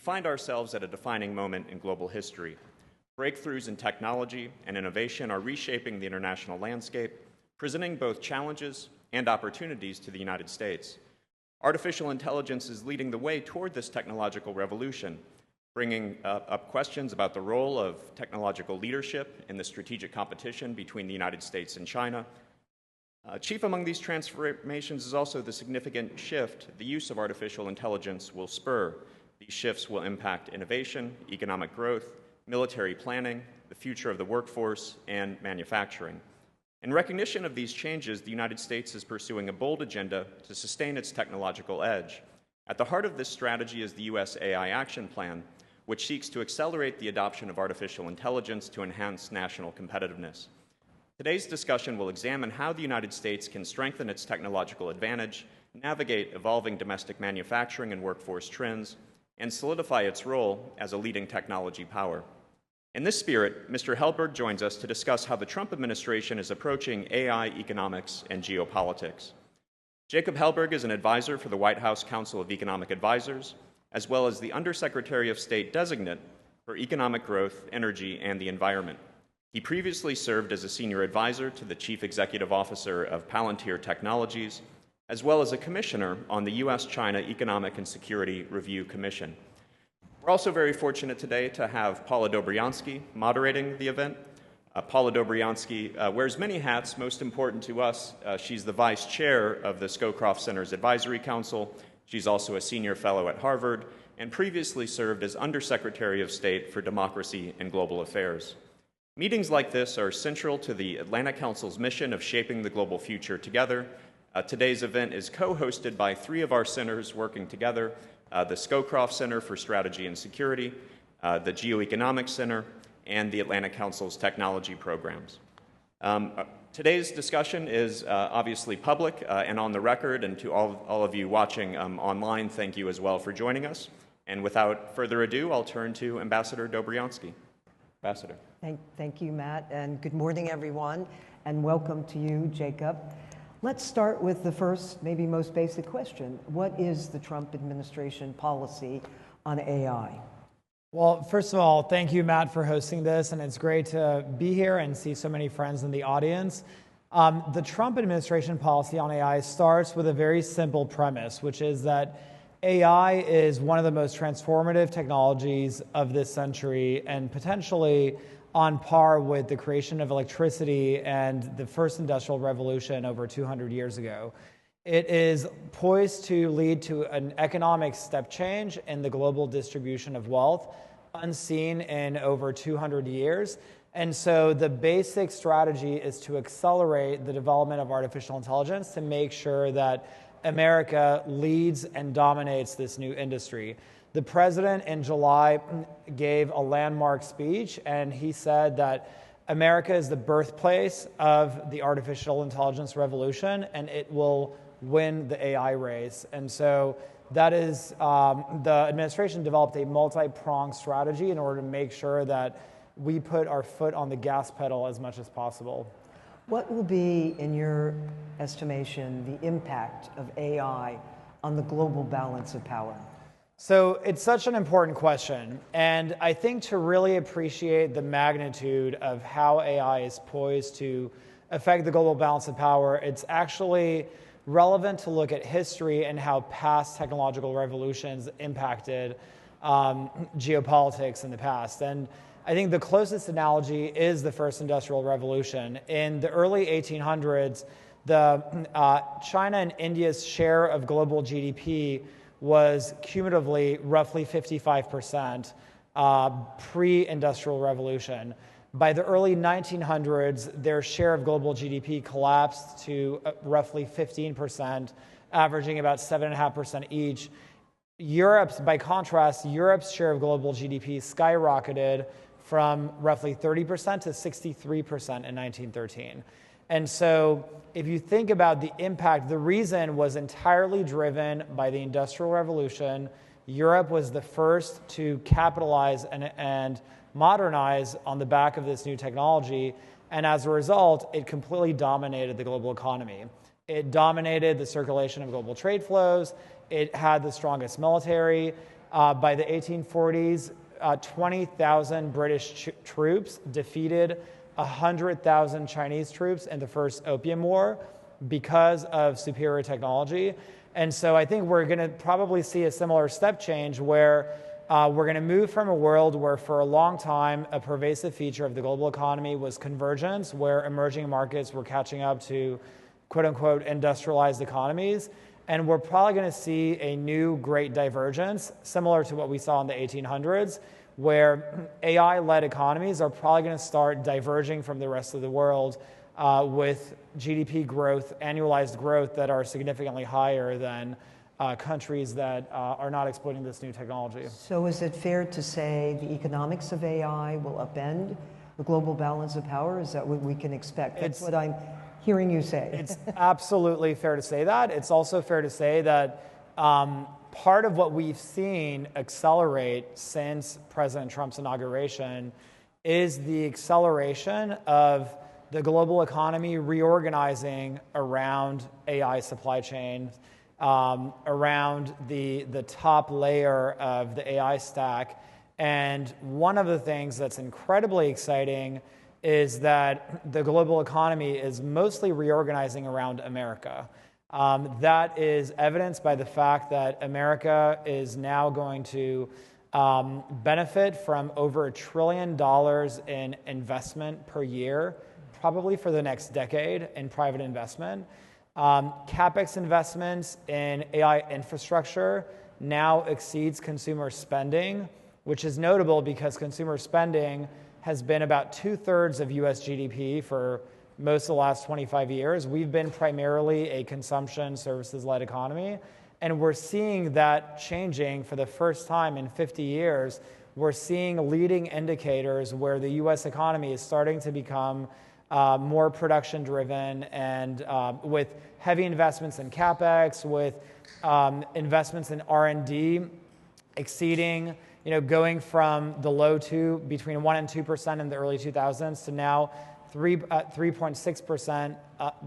We find ourselves at a defining moment in global history. Breakthroughs in technology and innovation are reshaping the international landscape, presenting both challenges and opportunities to the United States. Artificial intelligence is leading the way toward this technological revolution, bringing up questions about the role of technological leadership in the strategic competition between the United States and China. Chief among these transformations is also the significant shift the use of artificial intelligence will spur. These shifts will impact innovation, economic growth, military planning, the future of the workforce, and manufacturing. In recognition of these changes, the United States is pursuing a bold agenda to sustain its technological edge. At the heart of this strategy is the U.S. AI Action Plan, which seeks to accelerate the adoption of artificial intelligence to enhance national competitiveness. Today's discussion will examine how the United States can strengthen its technological advantage, navigate evolving domestic manufacturing and workforce trends, and solidify its role as a leading technology power. In this spirit, Mr. Helberg joins us to discuss how the Trump administration is approaching AI economics and geopolitics. Jacob Helberg is an advisor for the White House Council of Economic Advisors, as well as the Undersecretary of State Designate for Economic Growth, Energy, and the Environment. He previously served as a senior advisor to the Chief Executive Officer of Palantir Technologies, as well as a commissioner on the U.S.-China Economic and Security Review Commission. We're also very fortunate today to have Paula Dobriansky moderating the event. Paula Dobriansky wears many hats. Most important to us, she's the vice chair of the Scowcroft Center's Advisory Council. She's also a senior fellow at Harvard and previously served as Undersecretary of State for Democracy and Global Affairs. Meetings like this are central to the Atlantic Council's mission of shaping the global future together. Today's event is co-hosted by three of our centers working together, the Scowcroft Center for Strategy and Security, the Geoeconomics Center, and the Atlantic Council's technology programs. Today's discussion is obviously public and on the record, and to all of you watching online, thank you as well for joining us. And without further ado, I'll turn to Ambassador Dobriansky. Ambassador. Thank you, Matt, and good morning, everyone, and welcome to you, Jacob. Let's start with the first, maybe most basic question. What is the Trump administration policy on AI? Well, first of all, thank you, Matt, for hosting this, and it's great to be here and see so many friends in the audience. The Trump administration policy on AI starts with a very simple premise, which is that AI is one of the most transformative technologies of this century and potentially on par with the creation of electricity and the first industrial revolution over 200 years ago. It is poised to lead to an economic step change in the global distribution of wealth, unseen in over 200 years. And so the basic strategy is to accelerate the development of artificial intelligence to make sure that America leads and dominates this new industry. The president in July gave a landmark speech, and he said that America is the birthplace of the artificial intelligence revolution, and it will win the AI race. And so that is, the administration developed a multi-pronged strategy in order to make sure that we put our foot on the gas pedal as much as possible. What will be, in your estimation, the impact of AI on the global balance of power? So it's such an important question, and I think to really appreciate the magnitude of how AI is poised to affect the global balance of power, it's actually relevant to look at history and how past technological revolutions impacted geopolitics in the past. And I think the closest analogy is the first industrial revolution. In the early 1800s, China and India's share of global GDP was cumulatively roughly 55% pre-industrial revolution. By the early 1900s, their share of global GDP collapsed to roughly 15%, averaging about 7.5% each. By contrast, Europe's share of global GDP skyrocketed from roughly 30% to 63% in 1913. And so if you think about the impact, the reason was entirely driven by the Industrial Revolution. Europe was the first to capitalize and modernize on the back of this new technology. And as a result, it completely dominated the global economy. It dominated the circulation of global trade flows. It had the strongest military. by the 1840s, 20,000 British troops defeated 100,000 Chinese troops in the first Opium War because of superior technology. And so I think we're going to probably see a similar step change where we're going to move from a world where for a long time a pervasive feature of the global economy was convergence, where emerging markets were catching up to quote-unquote industrialized economies. And we're probably going to see a new great divergence, similar to what we saw in the 1800s, where AI-led economies are probably going to start diverging from the rest of the world with GDP growth, annualized growth that are significantly higher than countries that are not exploiting this new technology. So is it fair to say the economics of AI will upend the global balance of power? Is that what we can expect? That's what I'm hearing you say. It's absolutely fair to say that. It's also fair to say that part of what we've seen accelerate since President Trump's inauguration is the acceleration of the global economy reorganizing around AI supply chains, around the top layer of the AI stack. And one of the things that's incredibly exciting is that the global economy is mostly reorganizing around America. That is evidenced by the fact that America is now going to benefit from over $1 trillion in investment per year, probably for the next decade in private investment. CapEx investments in AI infrastructure now exceeds consumer spending, which is notable because consumer spending has been about 2/3 of US GDP for most of the last 25 years. We've been primarily a consumption services-led economy, and we're seeing that changing for the first time in 50 years. We're seeing leading indicators where the US economy is starting to become more production-driven and with heavy investments in CapEx, with investments in R&D exceeding, going from the low between 1% and 2% in the early 2000s to now 3.6%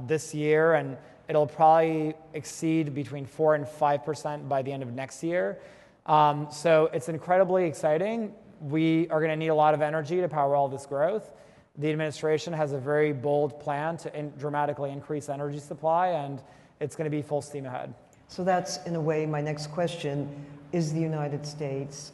this year, and it'll probably exceed between 4% and 5% by the end of next year. So it's incredibly exciting. We are going to need a lot of energy to power all this growth. The administration has a very bold plan to dramatically increase energy supply, and it's going to be full steam ahead. So that's, in a way, my next question. Is the United States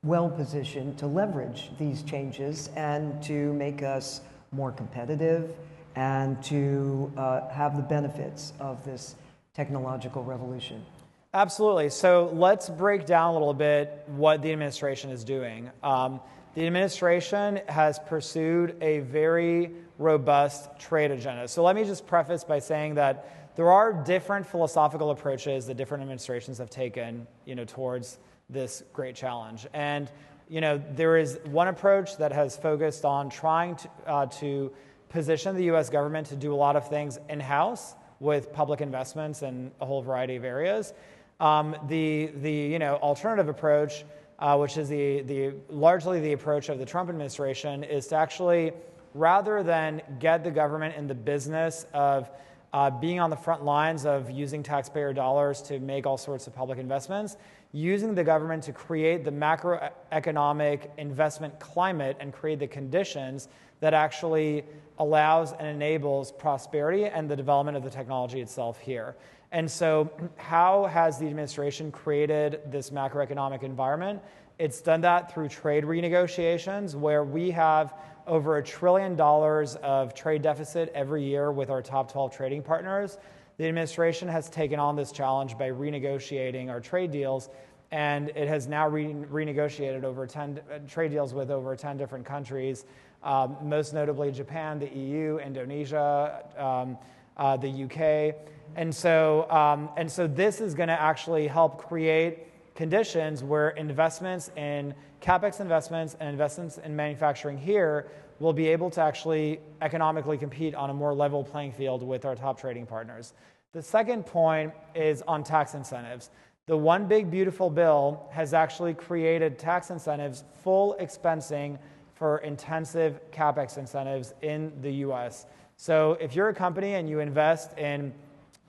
well positioned to leverage these changes and to make us more competitive and to have the benefits of this technological revolution? Absolutely. So let's break down a little bit what the administration is doing. The administration has pursued a very robust trade agenda. So let me just preface by saying that there are different philosophical approaches that different administrations have taken, towards this great challenge. And, there is one approach that has focused on trying to position the U.S. government to do a lot of things in-house with public investments in a whole variety of areas. The alternative approach, which is largely the approach of the Trump administration, is to actually, rather than get the government in the business of being on the front lines of using taxpayer dollars to make all sorts of public investments, using the government to create the macroeconomic investment climate and create the conditions that actually allows and enables prosperity and the development of the technology itself here. And so how has the administration created this macroeconomic environment? It's done that through trade renegotiations, where we have over $1 trillion of trade deficit every year with our top 12 trading partners. The administration has taken on this challenge by renegotiating our trade deals, and it has now renegotiated over 10 trade deals with over 10 different countries, most notably Japan, the EU, Indonesia, the UK. And so this is going to actually help create conditions where investments in CapEx investments and investments in manufacturing here will be able to actually economically compete on a more level playing field with our top trading partners. The second point is on tax incentives. The One Big Beautiful Bill has actually created tax incentives, full expensing for intensive CapEx incentives in the US. So if you're a company and you invest in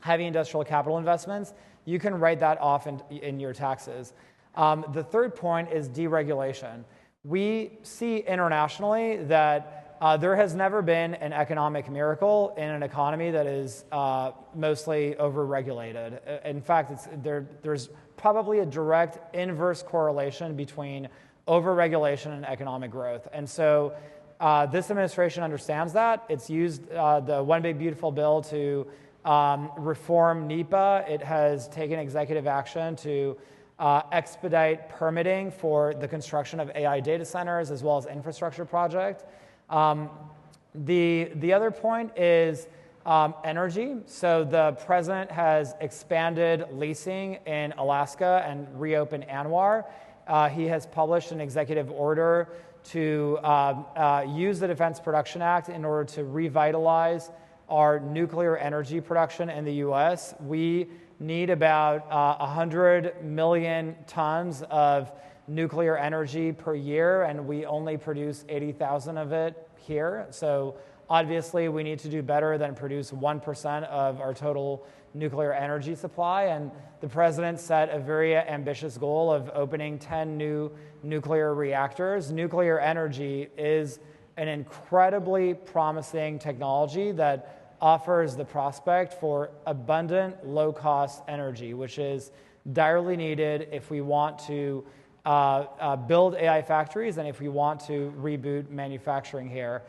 heavy industrial capital investments, you can write that off in your taxes. The third point is deregulation. We see internationally that there has never been an economic miracle in an economy that is mostly overregulated. In fact, there's probably a direct inverse correlation between overregulation and economic growth. And so this administration understands that. It's used the One Big Beautiful Bill to reform NEPA. It has taken executive action to expedite permitting for the construction of AI data centers as well as infrastructure projects. The other point is energy. So the president has expanded leasing in Alaska and reopened ANWR. He has published an executive order to use the Defense Production Act in order to revitalize our nuclear energy production in the U.S. We need about 100 million tons of nuclear energy per year, and we only produce 80,000 of it here. So obviously, we need to do better than produce 1% of our total nuclear energy supply. And the president set a very ambitious goal of opening 10 new nuclear reactors. Nuclear energy is an incredibly promising technology that offers the prospect for abundant, low-cost energy, which is direly needed if we want to build AI factories and if we want to reboot manufacturing here.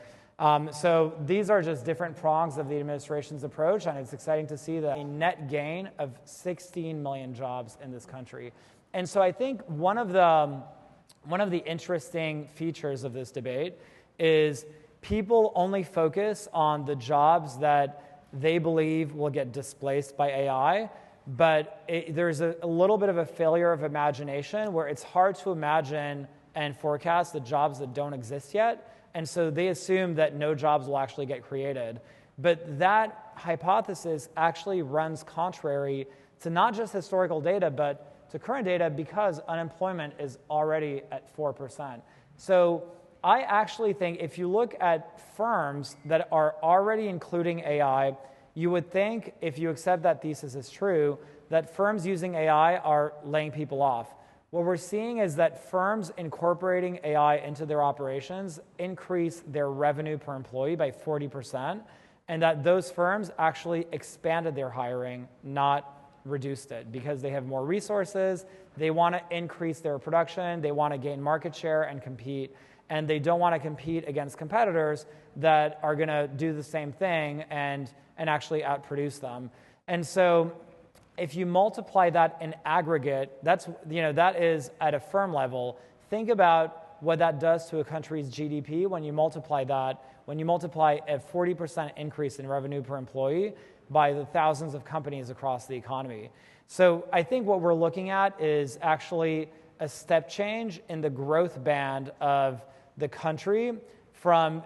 So these are just different prongs of the administration's approach, and it's exciting to see a net gain of 16 million jobs in this country. And so I think one of the interesting features of this debate is people only focus on the jobs that they believe will get displaced by AI, but there's a little bit of a failure of imagination where it's hard to imagine and forecast the jobs that don't exist yet. And so they assume that no jobs will actually get created. But that hypothesis actually runs contrary to not just historical data, but to current data because unemployment is already at 4%. So I actually think if you look at firms that are already including AI, you would think, if you accept that thesis is true, that firms using AI are laying people off. What we're seeing is that firms incorporating AI into their operations increase their revenue per employee by 40%, and that those firms actually expanded their hiring, not reduced it, because they have more resources, they want to increase their production, they want to gain market share and compete, and they don't want to compete against competitors that are going to do the same thing and actually outproduce them. And so if you multiply that in aggregate, that is at a firm level. Think about what that does to a country's GDP when you multiply that, when you multiply a 40% increase in revenue per employee by the thousands of companies across the economy. So I think what we're looking at is actually a step change in the growth band of the country from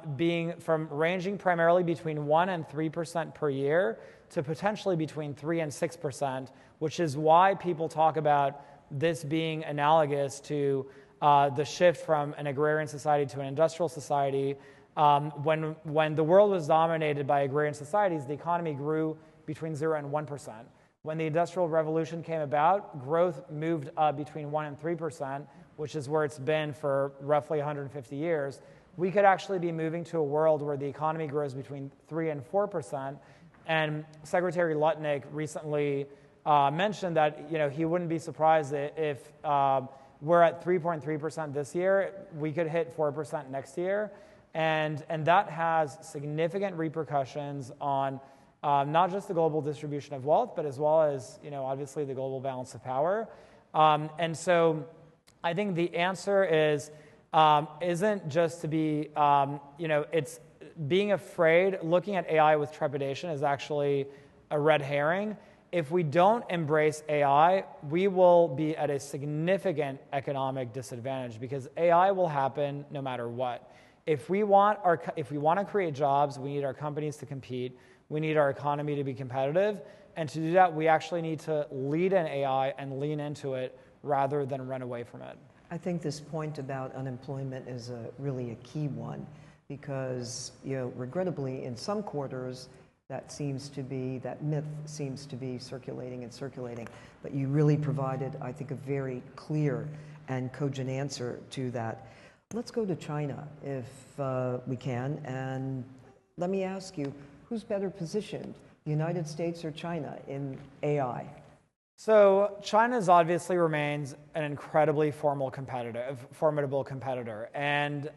ranging primarily between 1% and 3% per year to potentially between 3% and 6%, which is why people talk about this being analogous to the shift from an agrarian society to an industrial society. When the world was dominated by agrarian societies, the economy grew between 0% and 1%. When the Industrial Revolution came about, growth moved up between 1% and 3%, which is where it's been for roughly 150 years. We could actually be moving to a world where the economy grows between 3% and 4%. And Secretary Lutnick recently mentioned that he wouldn't be surprised if we're at 3.3% this year, we could hit 4% next year. And that has significant repercussions on not just the global distribution of wealth, but as well as obviously the global balance of power. And so I think the answer isn't just to be, it's being afraid. Looking at AI with trepidation is actually a red herring. If we don't embrace AI, we will be at a significant economic disadvantage because AI will happen no matter what. If we want to create jobs, we need our companies to compete. We need our economy to be competitive. And to do that, we actually need to lead in AI and lean into it rather than run away from it. I think this point about unemployment is really a key one because, regrettably, in some quarters, that myth seems to be circulating and circulating. But you really provided, I think, a very clear and cogent answer to that. Let's go to China, if we can. And let me ask you, who's better positioned, the United States or China in AI? So China obviously remains an incredibly formidable competitor. And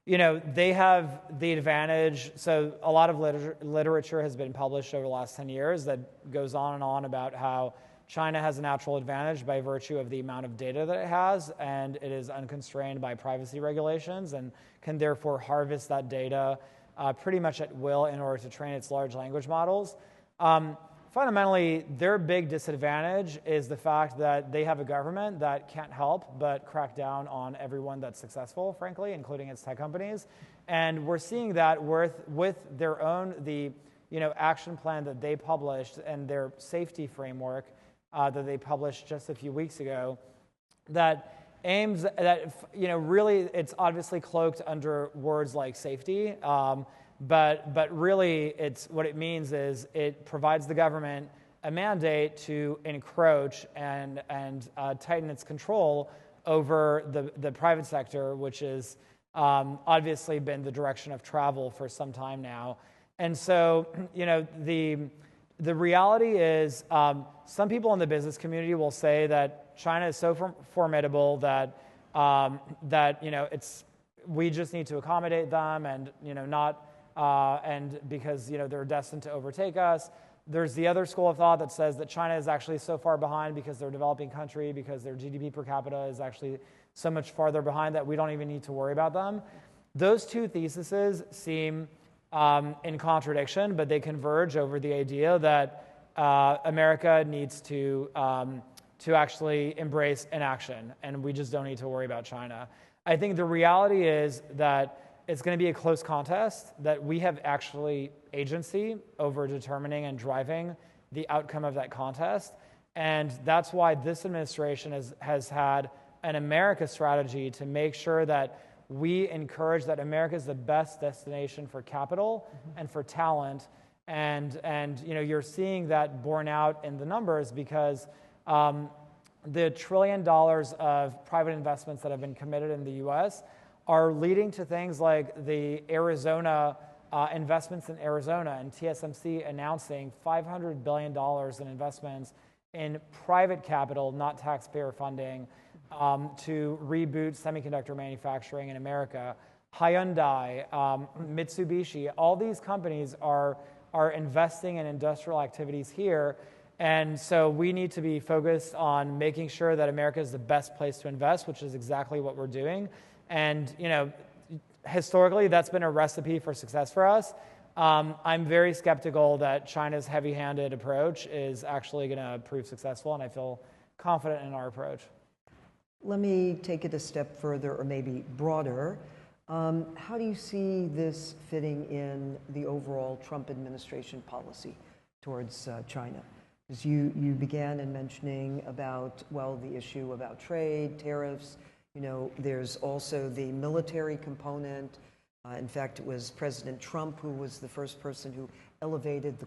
they have the advantage. So a lot of literature has been published over the last 10 years that goes on and on about how China has a natural advantage by virtue of the amount of data that it has, and it is unconstrained by privacy regulations and can therefore harvest that data pretty much at will in order to train its large language models. Fundamentally, their big disadvantage is the fact that they have a government that can't help but crack down on everyone that's successful, frankly, including its tech companies. And we're seeing that with their own, action plan that they published and their safety framework that they published just a few weeks ago, that aims that, really it's obviously cloaked under words like safety, but really what it means is it provides the government a mandate to encroach and tighten its control over the private sector, which is obviously been the direction of travel for some time now. And so, the reality is, some people in the business community will say that China is so formidable that we just need to accommodate them, and and because they're destined to overtake us. There's the other school of thought that says that China is actually so far behind because they're a developing country, because their GDP per capita is actually so much farther behind that we don't even need to worry about them. Those two theses seem in contradiction, but they converge over the idea that America needs to actually embrace inaction, and we just don't need to worry about China. I think the reality is that it's going to be a close contest, that we have actually agency over determining and driving the outcome of that contest, and that's why this administration has had an America strategy to make sure that we encourage that America is the best destination for capital and for talent. And you're seeing that borne out in the numbers because the $1 trillion of private investments that have been committed in the U.S. are leading to things like the Arizona investments in Arizona and TSMC announcing $500 billion in investments in private capital, not taxpayer funding, to reboot semiconductor manufacturing in America. Hyundai, Mitsubishi, all these companies are investing in industrial activities here. And so we need to be focused on making sure that America is the best place to invest, which is exactly what we're doing. And, historically, that's been a recipe for success for us. I'm very skeptical that China's heavy-handed approach is actually going to prove successful, and I feel confident in our approach. Let me take it a step further, or maybe broader. How do you see this fitting in the overall Trump administration policy towards China? Because you began in mentioning about, the issue about trade, tariffs. There's also the military component. In fact, it was President Trump who was the first person who elevated the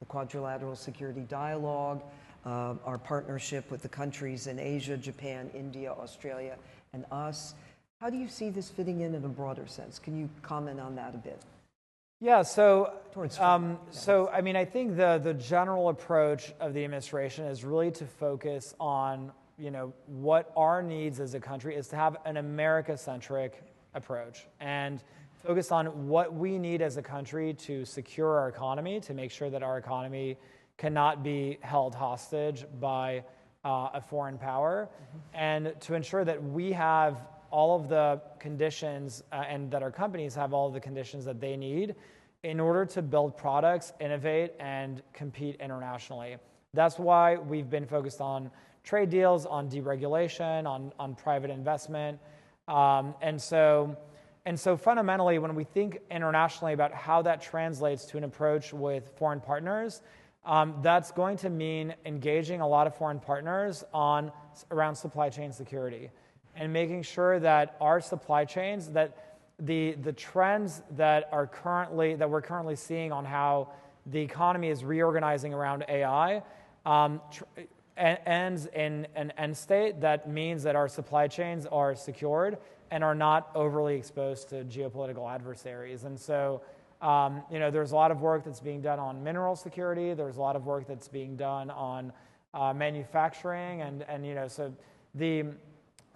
Quadrilateral Security Dialogue, our partnership with the countries in Asia, Japan, India, Australia, and us. How do you see this fitting in a broader sense? Can you comment on that a bit? Yeah, so I think the general approach of the administration is really to focus on, what our needs as a country is to have an America-centric approach and focus on what we need as a country to secure our economy, to make sure that our economy cannot be held hostage by a foreign power, and to ensure that we have all of the conditions and that our companies have all of the conditions that they need in order to build products, innovate, and compete internationally. That's why we've been focused on trade deals, on deregulation, on private investment. And so fundamentally, when we think internationally about how that translates to an approach with foreign partners, that's going to mean engaging a lot of foreign partners around supply chain security and making sure that our supply chains, that the trends that we're currently seeing on how the economy is reorganizing around AI ends in an end state that means that our supply chains are secured and are not overly exposed to geopolitical adversaries. And so, there's a lot of work that's being done on mineral security. There's a lot of work that's being done on manufacturing, and so the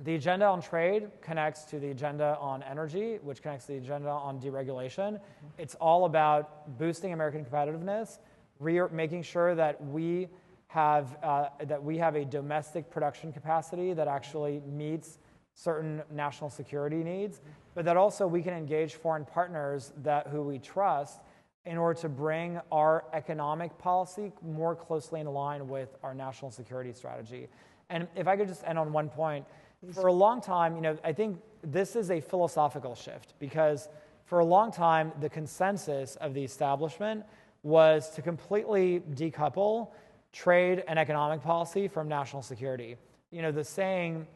agenda on trade connects to the agenda on energy, which connects to the agenda on deregulation. Mm-hmm. It's all about boosting American competitiveness, making sure that we have a domestic production capacity that actually meets certain national security needs, but that also we can engage foreign partners who we trust in order to bring our economic policy more closely in line with our national security strategy. And if I could just end on one point, for a long time, I think this is a philosophical shift, because for a long time, the consensus of the establishment was to completely decouple trade and economic policy from national security. The saying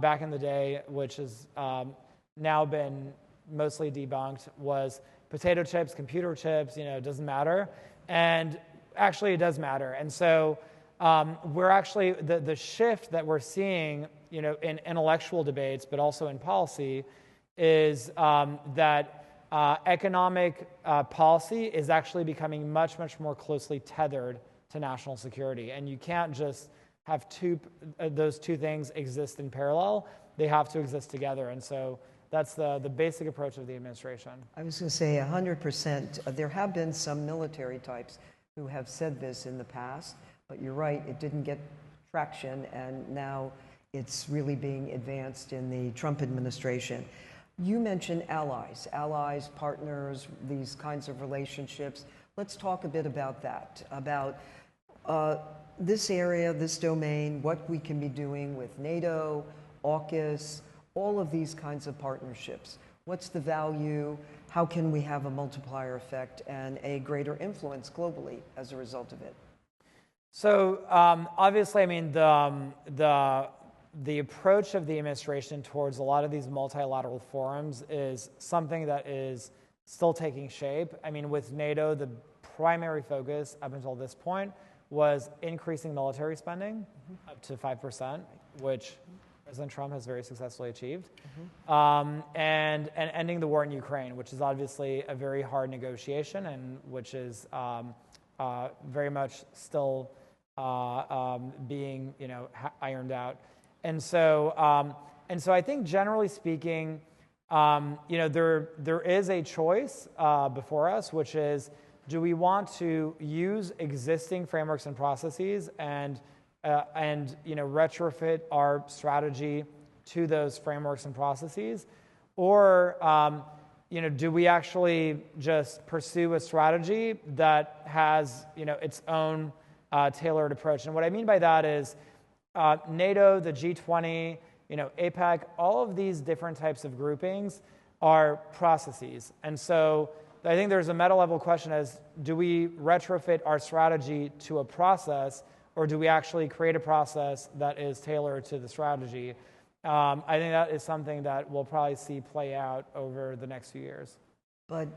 back in the day, which has now been mostly debunked, was potato chips, computer chips, it doesn't matter. And actually it does matter. And so we're actually, the shift that we're seeing, in intellectual debates, but also in policy, is that economic policy is actually becoming much, much more closely tethered to national security. And you can't just have those two things exist in parallel. They have to exist together. And so that's the basic approach of the administration. I was going to say 100%. There have been some military types who have said this in the past, but you're right, it didn't get traction, and now it's really being advanced in the Trump administration. You mentioned allies, partners, these kinds of relationships. Let's talk a bit about that, about this area, this domain, what we can be doing with NATO, AUKUS, all of these kinds of partnerships. What's the value? How can we have a multiplier effect and a greater influence globally as a result of it? So obviously, the approach of the administration towards a lot of these multilateral forums is something that is still taking shape. With NATO, the primary focus up until this point was increasing military spending up to 5%, which President Trump has very successfully achieved, and ending the war in Ukraine, which is obviously a very hard negotiation and which is very much still being ironed out. And so I think generally speaking, there is a choice before us, which is, do we want to use existing frameworks and processes and retrofit our strategy to those frameworks and processes, or do we actually just pursue a strategy that has its own tailored approach? And what I mean by that is NATO, the G20, APEC, all of these different types of groupings are processes. And so I think there's a meta-level question as, do we retrofit our strategy to a process, or do we actually create a process that is tailored to the strategy? I think that is something that we'll probably see play out over the next few years. But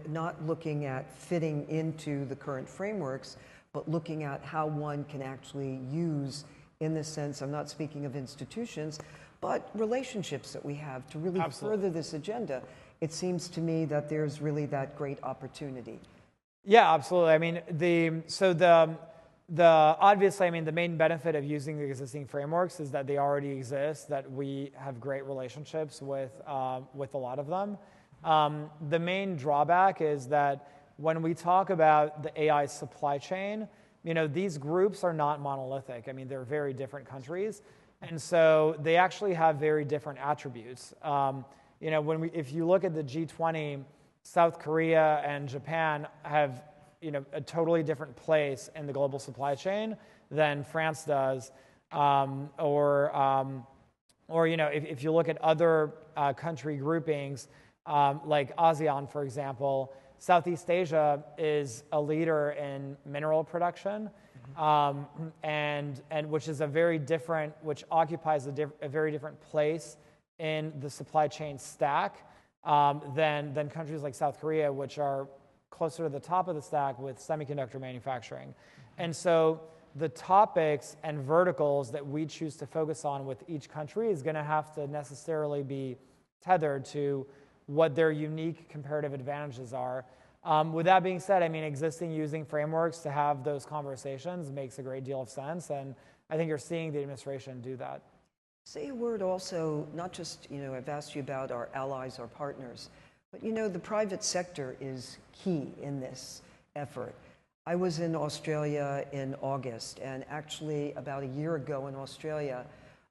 not looking at fitting into the current frameworks, but looking at how one can actually use, in this sense, I'm not speaking of institutions, but relationships that we have to really further this agenda. It seems to me that there's really that great opportunity. Yeah, absolutely. Obviously, the main benefit of using the existing frameworks is that they already exist, that we have great relationships with a lot of them. The main drawback is that when we talk about the AI supply chain, these groups are not monolithic. They're very different countries, and so they actually have very different attributes. If you look at the G20, South Korea and Japan have a totally different place in the global supply chain than France does, if you look at other country groupings like ASEAN, for example, Southeast Asia is a leader in mineral production, and which is which occupies a very different place in the supply chain stack than countries like South Korea, which are closer to the top of the stack with semiconductor manufacturing. And so the topics and verticals that we choose to focus on with each country is going to have to necessarily be tethered to what their unique comparative advantages are. With that being said, I mean, existing using frameworks to have those conversations makes a great deal of sense, and I think you're seeing the administration do that. Say a word also, not just, I've asked you about our allies, our partners, but the private sector is key in this effort. I was in Australia in August, and actually about a year ago in Australia,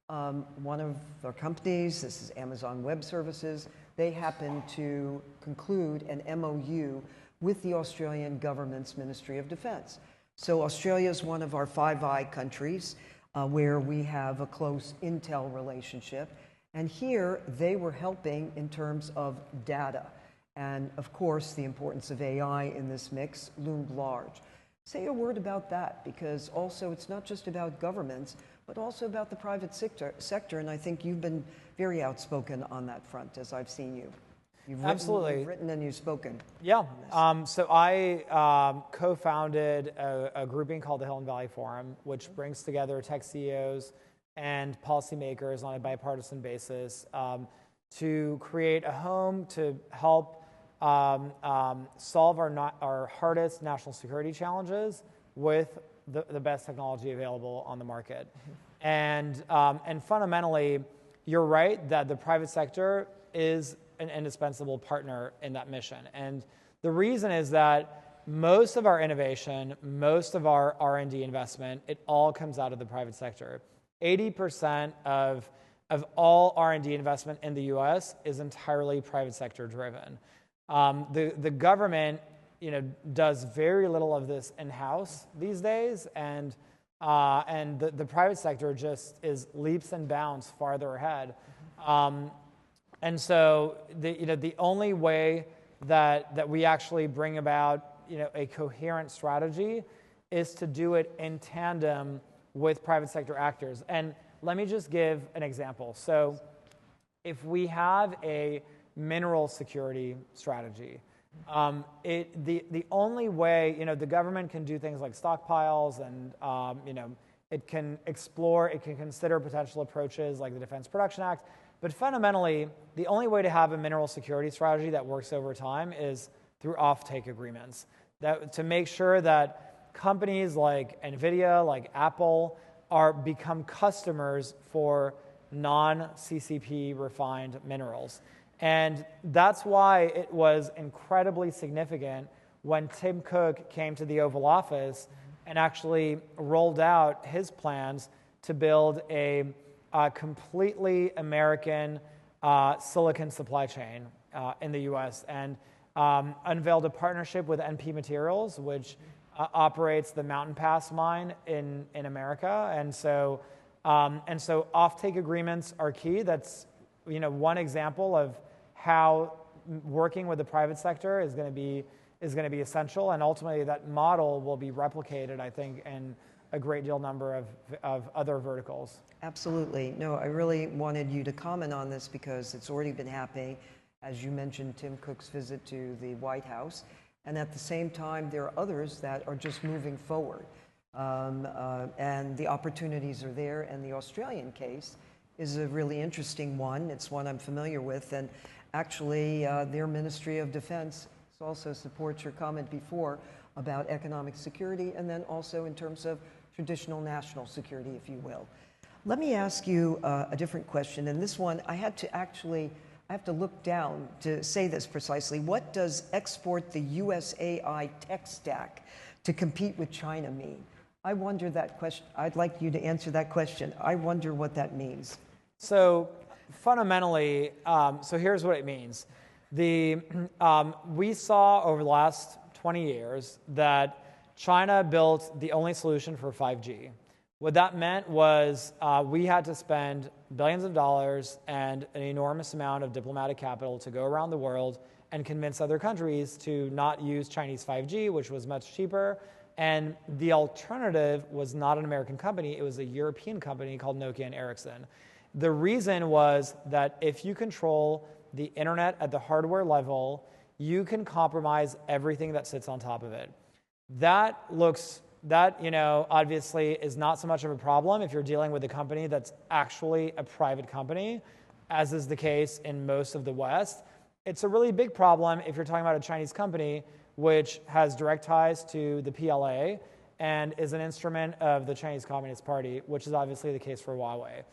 one of our companies, this is Amazon Web Services, they happened to conclude an MOU with the Australian government's Ministry of Defense. So Australia is one of our Five Eyes countries where we have a close intel relationship. And here they were helping in terms of data. And of course, the importance of AI in this mix loomed large. Say a word about that, because also it's not just about governments, but also about the private sector. And I think you've been very outspoken on that front, as I've seen you. Absolutely. You've written and you've spoken. Yeah. So I co-founded a grouping called the Hill and Valley Forum, which brings together tech CEOs and policymakers on a bipartisan basis to create a home to help solve our hardest national security challenges with the best technology available on the market. And fundamentally, you're right that the private sector is an indispensable partner in that mission. And the reason is that most of our innovation, most of our R&D investment, it all comes out of the private sector. 80% of all R&D investment in the US is entirely private sector driven. The government, does very little of this in-house these days, and the private sector just is leaps and bounds farther ahead. And so the only way that we actually bring about a coherent strategy is to do it in tandem with private sector actors. And let me just give an example. So if we have a mineral security strategy, the only way, the government can do things like stockpiles and, it can explore, it can consider potential approaches like the Defense Production Act. But fundamentally, the only way to have a mineral security strategy that works over time is through offtake agreements. To make sure that companies like NVIDIA, like Apple, become customers for non-CCP refined minerals. And that's why it was incredibly significant when Tim Cook came to the Oval Office and actually rolled out his plans to build a completely American silicon supply chain in the US, and unveiled a partnership with NP Materials, which operates the Mountain Pass mine in America. And so offtake agreements are key. That's one example of how working with the private sector is going to be essential, and ultimately that model will be replicated, I think, in a great deal number of other verticals. Absolutely. No, I really wanted you to comment on this because it's already been happening. As you mentioned, Tim Cook's visit to the White House. And at the same time, there are others that are just moving forward. And the opportunities are there. And the Australian case is a really interesting one. It's one I'm familiar with. And actually, their Ministry of Defense also supports your comment before about economic security, and then also in terms of traditional national security, if you will. Let me ask you a different question. And this one, I have to look down to say this precisely. What does export the USAI tech stack to compete with China mean? I wonder that question. I'd like you to answer that question. I wonder what that means. So fundamentally, so here's what it means. We saw over the last 20 years that China built the only solution for 5G. What that meant was we had to spend billions of dollars and an enormous amount of diplomatic capital to go around the world and convince other countries to not use Chinese 5G, which was much cheaper. And the alternative was not an American company, it was a European company called Nokia and Ericsson. The reason was that if you control the internet at the hardware level, you can compromise everything that sits on top of it. That obviously is not so much of a problem if you're dealing with a company that's actually a private company, as is the case in most of the West. It's a really big problem if you're talking about a Chinese company which has direct ties to the PLA and is an instrument of the Chinese Communist Party, which is obviously the case for Huawei.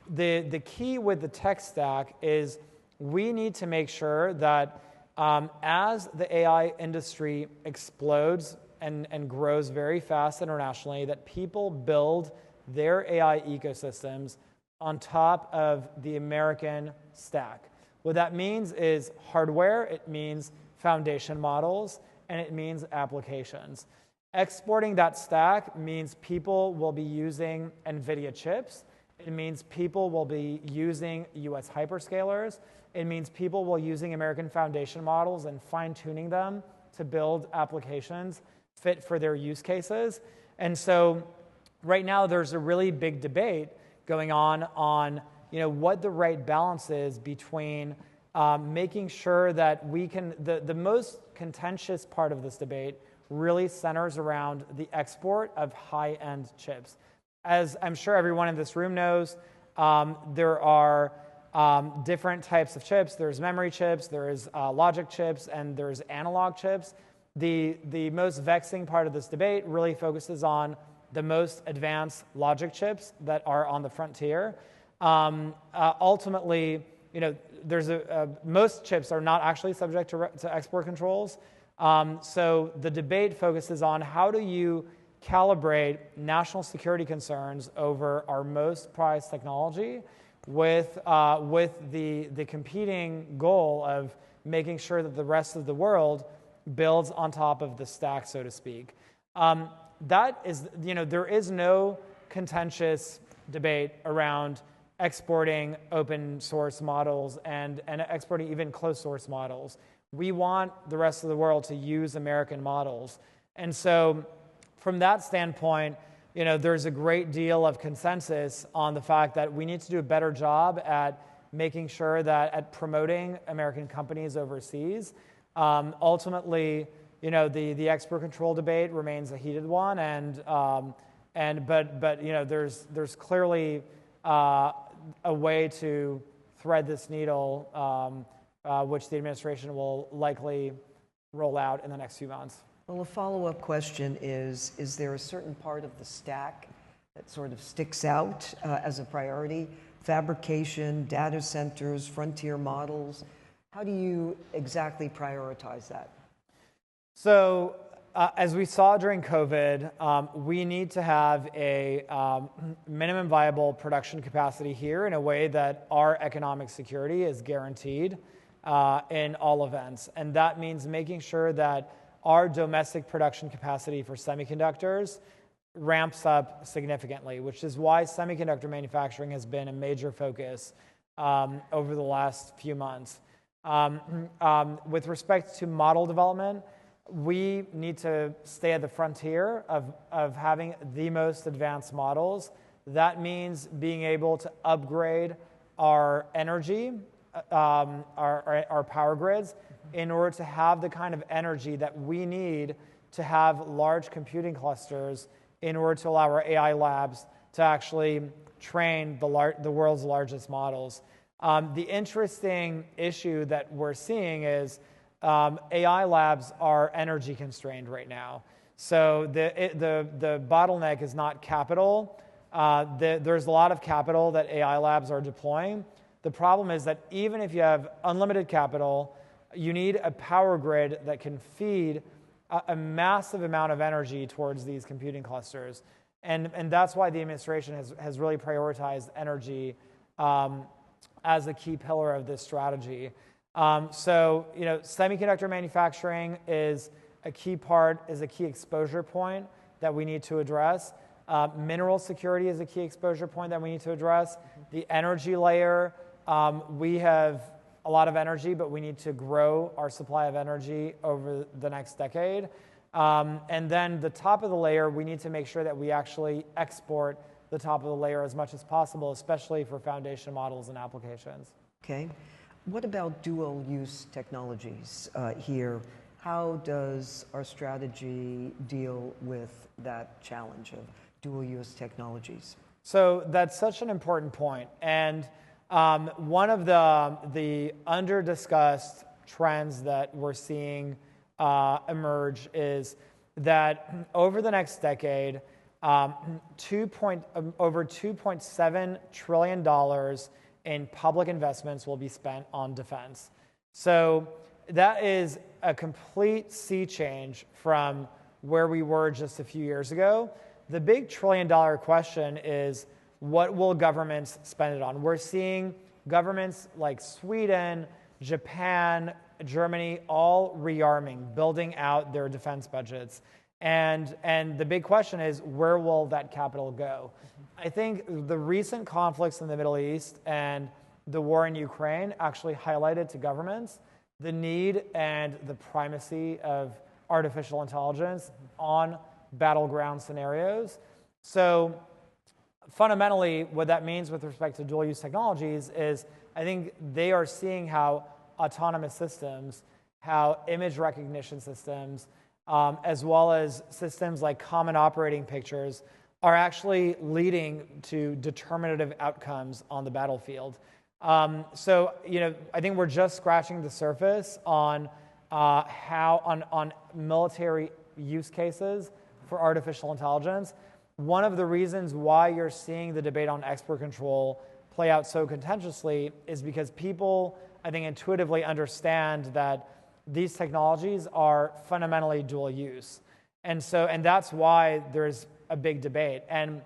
The key with the tech stack is we need to make sure that as the AI industry explodes and grows very fast internationally, that people build their AI ecosystems on top of the American stack. What that means is hardware, it means foundation models, and it means applications. Exporting that stack means people will be using NVIDIA chips. It means people will be using US hyperscalers. It means people will be using American foundation models and fine-tuning them to build applications fit for their use cases. And so right now there's a really big debate going on what the right balance is between making sure that we can, the most contentious part of this debate really centers around the export of high-end chips. As I'm sure everyone in this room knows, there are different types of chips. There's memory chips, there's logic chips, and there's analog chips. The most vexing part of this debate really focuses on the most advanced logic chips that are on the frontier. Ultimately, there's most chips are not actually subject to export controls. So the debate focuses on how do you calibrate national security concerns over our most prized technology with the competing goal of making sure that the rest of the world builds on top of the stack, so to speak. That is, there is no contentious debate around exporting open source models and exporting even closed source models. We want the rest of the world to use American models. And so from that standpoint, there's a great deal of consensus on the fact that we need to do a better job at making sure that at promoting American companies overseas. Ultimately, the export control debate remains a heated one, but there's clearly a way to thread this needle, which the administration will likely roll out in the next few months. Well, a follow-up question is there a certain part of the stack that sort of sticks out as a priority? Fabrication, data centers, frontier models. How do you exactly prioritize that? So as we saw during COVID, we need to have a minimum viable production capacity here in a way that our economic security is guaranteed in all events. And that means making sure that our domestic production capacity for semiconductors ramps up significantly, which is why semiconductor manufacturing has been a major focus over the last few months. With respect to model development, we need to stay at the frontier of having the most advanced models. That means being able to upgrade our energy, our power grids, in order to have the kind of energy that we need to have large computing clusters in order to allow our AI labs to actually train the world's largest models. The interesting issue that we're seeing is AI labs are energy constrained right now. So the bottleneck is not capital. There's a lot of capital that AI labs are deploying. The problem is that even if you have unlimited capital, you need a power grid that can feed a massive amount of energy towards these computing clusters. And that's why the administration has really prioritized energy as a key pillar of this strategy. So semiconductor manufacturing is a key exposure point that we need to address. Mineral security is a key exposure point that we need to address. The energy layer, we have a lot of energy, but we need to grow our supply of energy over the next decade. And then the top of the layer, we need to make sure that we actually export the top of the layer as much as possible, especially for foundation models and applications. Okay. What about dual-use technologies here? How does our strategy deal with that challenge of dual-use technologies? So that's such an important point. And one of the under-discussed trends that we're seeing emerge is that over the next decade, over $2.7 trillion in public investments will be spent on defense. So that is a complete sea change from where we were just a few years ago. The big trillion-dollar question is, what will governments spend it on? We're seeing governments like Sweden, Japan, Germany, all rearming, building out their defense budgets. And the big question is, where will that capital go? I think the recent conflicts in the Middle East and the war in Ukraine actually highlighted to governments the need and the primacy of artificial intelligence on battleground scenarios. So fundamentally, what that means with respect to dual-use technologies is I think they are seeing how autonomous systems, how image recognition systems, as well as systems like common operating pictures are actually leading to determinative outcomes on the battlefield. So, I think we're just scratching the surface on on military use cases for artificial intelligence. One of the reasons why you're seeing the debate on export control play out so contentiously is because people, I think, intuitively understand that these technologies are fundamentally dual use. And that's why there's a big debate. And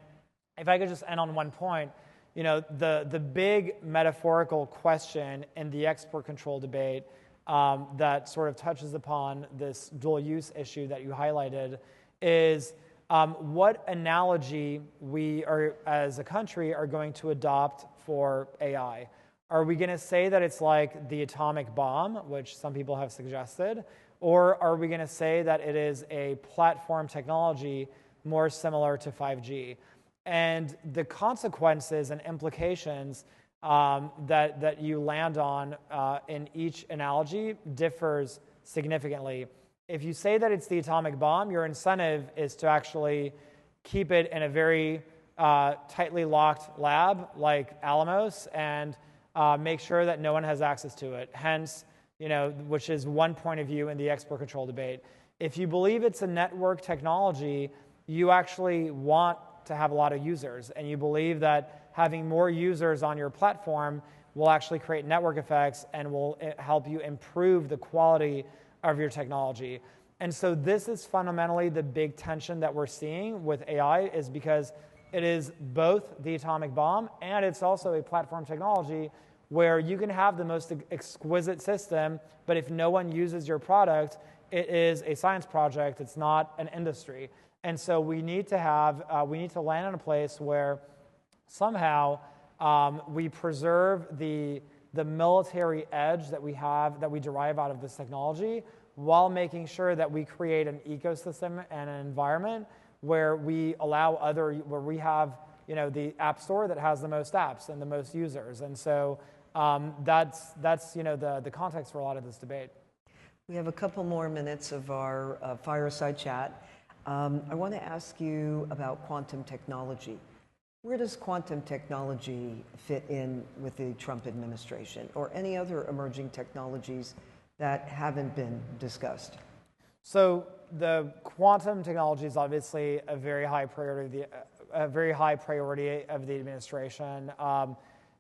if I could just end on one point, the big metaphorical question in the export control debate that sort of touches upon this dual use issue that you highlighted is what analogy we are, as a country, are going to adopt for AI. Are we going to say that it's like the atomic bomb, which some people have suggested, or are we going to say that it is a platform technology more similar to 5G? And the consequences and implications that you land on in each analogy differs significantly. If you say that it's the atomic bomb, your incentive is to actually keep it in a very tightly locked lab like Alamos and make sure that no one has access to it. Hence, which is one point of view in the export control debate. If you believe it's a network technology, you actually want to have a lot of users, and you believe that having more users on your platform will actually create network effects and will help you improve the quality of your technology. And so this is fundamentally the big tension that we're seeing with AI, is because it is both the atomic bomb and it's also a platform technology where you can have the most exquisite system, but if no one uses your product, it is a science project, it's not an industry. And so we need to land in a place where somehow we preserve the military edge that we have, that we derive out of this technology, while making sure that we create an ecosystem and an environment where we where we have the app store that has the most apps and the most users. And so that's the context for a lot of this debate. We have a couple more minutes of our fireside chat. I want to ask you about quantum technology. Where does quantum technology fit in with the Trump administration, or any other emerging technologies that haven't been discussed? So the quantum technology is obviously a very high priority of the administration.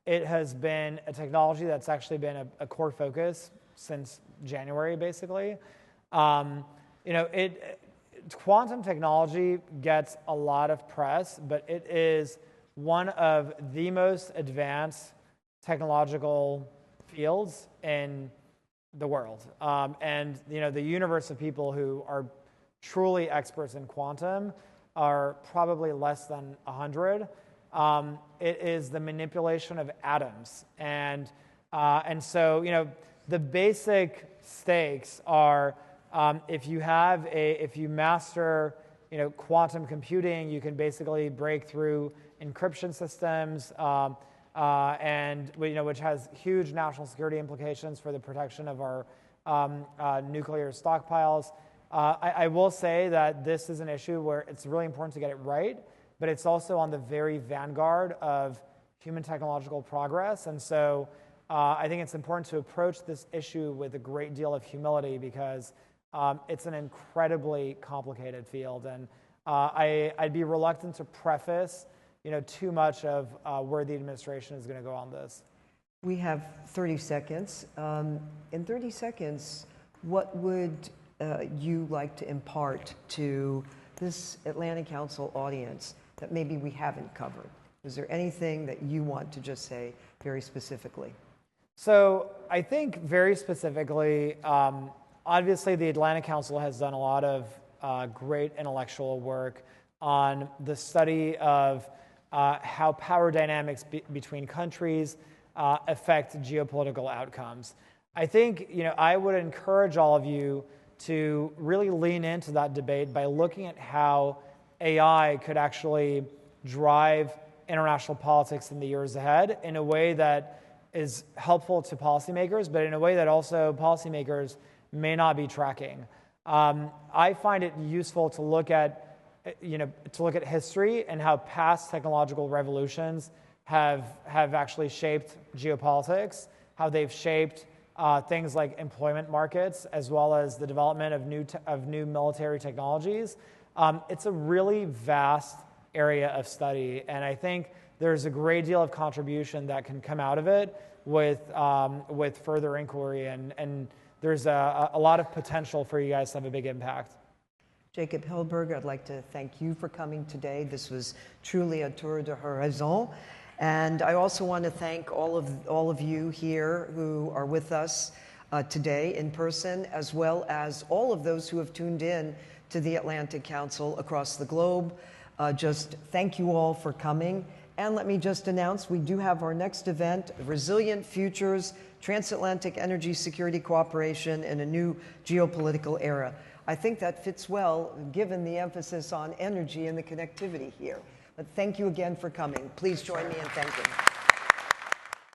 It has been a technology that's actually been a core focus since January, basically. Quantum technology gets a lot of press, but it is one of the most advanced technological fields in the world. And the universe of people who are truly experts in quantum are probably less than 100. It is the manipulation of atoms. And so the basic stakes are if you master quantum computing, you can basically break through encryption systems. and which has huge national security implications for the protection of our nuclear stockpiles. I will say that this is an issue where it's really important to get it right, but it's also on the very vanguard of human technological progress. And so I think it's important to approach this issue with a great deal of humility because it's an incredibly complicated field. And I'd be reluctant to preface too much of where the administration is going to go on this. We have 30 seconds. In 30 seconds, what would you like to impart to this Atlantic Council audience that maybe we haven't covered? Is there anything that you want to just say very specifically? So I think very specifically, obviously the Atlantic Council has done a lot of great intellectual work on the study of how power dynamics between countries affect geopolitical outcomes. I think I would encourage all of you to really lean into that debate by looking at how AI could actually drive international politics in the years ahead in a way that is helpful to policymakers, but in a way that also policymakers may not be tracking. I find it useful to look at history and how past technological revolutions have actually shaped geopolitics, how they've shaped things like employment markets, as well as the development of new military technologies. It's a really vast area of study, and I think there's a great deal of contribution that can come out of it with further inquiry, and there's a lot of potential for you guys to have a big impact. Jacob Helberg, I'd like to thank you for coming today. This was truly a tour de horizon. And I also want to thank all of you here who are with us today in person, as well as all of those who have tuned in to the Atlantic Council across the globe. Just thank you all for coming. And let me just announce, we do have our next event, Resilient Futures, Transatlantic Energy Security Cooperation in a New Geopolitical Era. I think that fits well, given the emphasis on energy and the connectivity here. But thank you again for coming. Please join me in thanking.